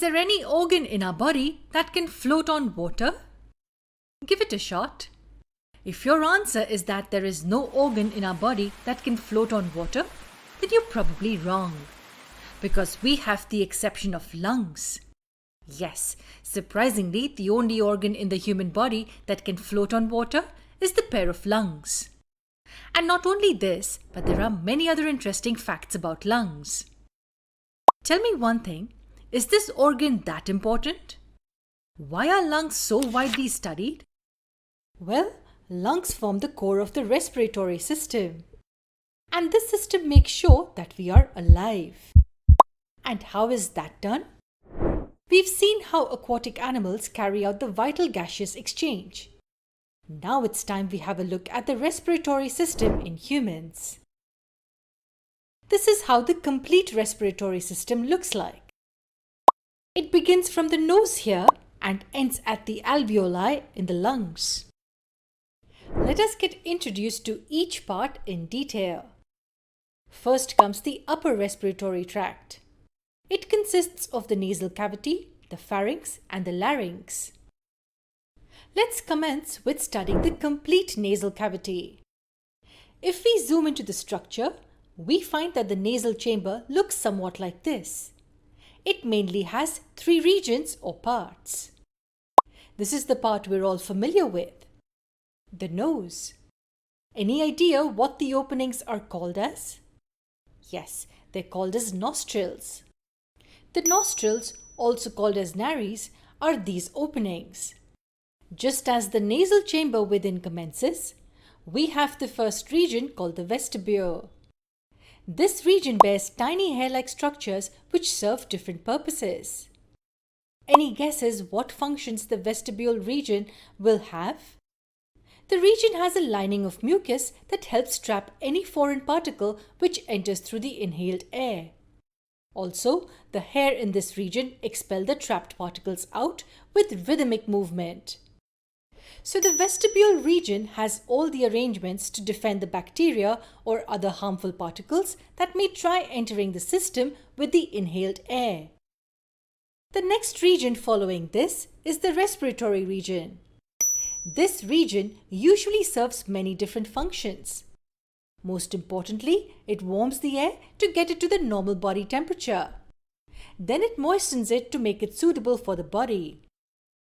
there any organ in our body that can float on water? Give it a shot. If your answer is that there is no organ in our body that can float on water, then you're probably wrong. Because we have the exception of lungs. Yes, surprisingly, the only organ in the human body that can float on water is the pair of lungs. And not only this, but there are many other interesting facts about lungs. Tell me one thing, is this organ that important? Why are lungs so widely studied? Well, lungs form the core of the respiratory system. And this system makes sure that we are alive. And how is that done? We've seen how aquatic animals carry out the vital gaseous exchange. Now it's time we have a look at the respiratory system in humans. This is how the complete respiratory system looks like. It begins from the nose here and ends at the alveoli in the lungs. Let us get introduced to each part in detail. First comes the upper respiratory tract. It consists of the nasal cavity, the pharynx and the larynx. Let's commence with studying the complete nasal cavity. If we zoom into the structure, we find that the nasal chamber looks somewhat like this. It mainly has 3 regions or parts. This is the part we're all familiar with, the nose. Any idea what the openings are called as? Yes, they're called as nostrils. The nostrils, also called as nares, are these openings. Just as the nasal chamber within commences, we have the first region called the vestibule. This region bears tiny hair-like structures which serve different purposes. Any guesses what functions the vestibule region will have? The region has a lining of mucus that helps trap any foreign particle which enters through the inhaled air. Also, the hair in this region expel the trapped particles out with rhythmic movement. So the vestibule region has all the arrangements to defend the bacteria or other harmful particles that may try entering the system with the inhaled air. The next region following this is the respiratory region. This region usually serves many different functions. Most importantly, it warms the air to get it to the normal body temperature. Then it moistens it to make it suitable for the body.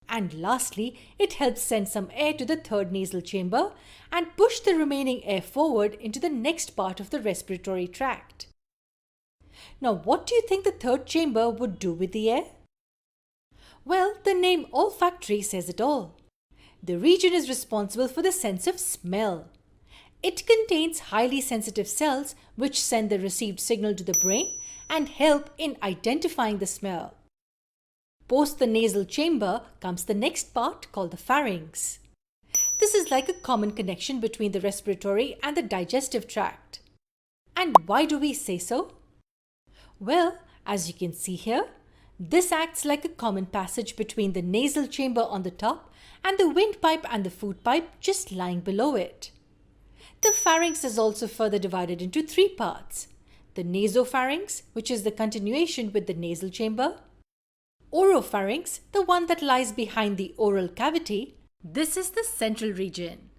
And lastly, it helps send some air to the third nasal chamber and push the remaining air forward into the next part of the respiratory tract. Now, what do you think the third chamber would do with the air? Well, the name olfactory says it all. The region is responsible for the sense of smell. It contains highly sensitive cells which send the received signal to the brain and help in identifying the smell. Post the nasal chamber comes the next part called the pharynx. This is like a common connection between the respiratory and the digestive tract. And why do we say so? Well, as you can see here, this acts like a common passage between the nasal chamber on the top and the windpipe and the food pipe just lying below it. The pharynx is also further divided into 3 parts. The nasopharynx, which is the continuation with the nasal chamber. Oropharynx, the one that lies behind the oral cavity. This is the central region.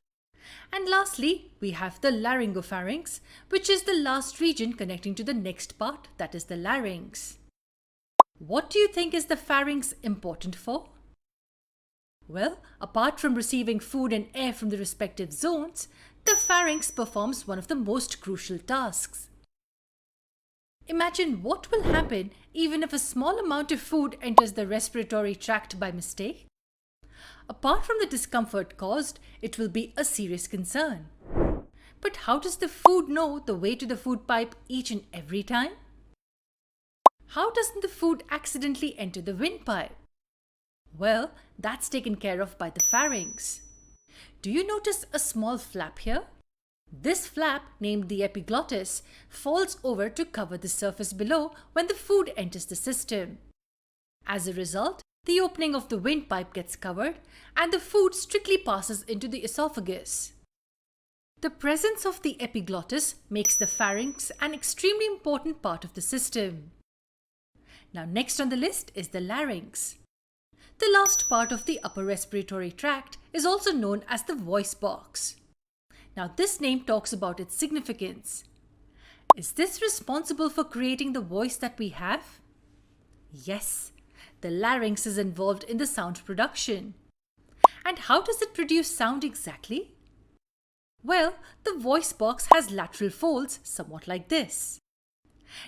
And lastly, we have the laryngopharynx, which is the last region connecting to the next part, that is the larynx. What do you think is the pharynx important for? Well, apart from receiving food and air from the respective zones, the pharynx performs one of the most crucial tasks. Imagine what will happen even if a small amount of food enters the respiratory tract by mistake. Apart from the discomfort caused, it will be a serious concern. But how does the food know the way to the food pipe each and every time? How doesn't the food accidentally enter the windpipe? Well, that's taken care of by the pharynx. Do you notice a small flap here? This flap, named the epiglottis, falls over to cover the surface below when the food enters the system. As a result, the opening of the windpipe gets covered and the food strictly passes into the esophagus. The presence of the epiglottis makes the pharynx an extremely important part of the system. Now next on the list is the larynx. The last part of the upper respiratory tract is also known as the voice box. Now this name talks about its significance. Is this responsible for creating the voice that we have? Yes, the larynx is involved in the sound production. And how does it produce sound exactly? Well, the voice box has lateral folds somewhat like this.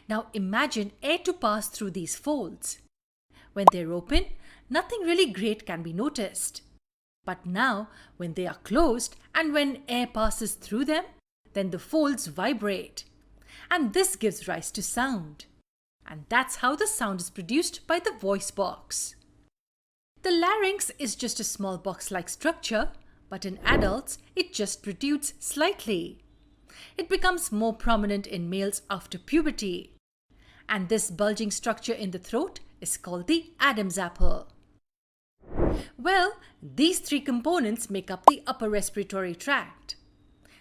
Now imagine air to pass through these folds. When they're open, nothing really great can be noticed. But now, when they are closed and when air passes through them, then the folds vibrate. And this gives rise to sound. And that's how the sound is produced by the voice box. The larynx is just a small box-like structure, but in adults, it just protrudes slightly. It becomes more prominent in males after puberty. And this bulging structure in the throat is called the Adam's apple. Well, these three components make up the upper respiratory tract: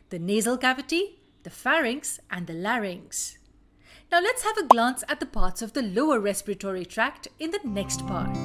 the nasal cavity, the pharynx, and the larynx. Now let's have a glance at the parts of the lower respiratory tract in the next part.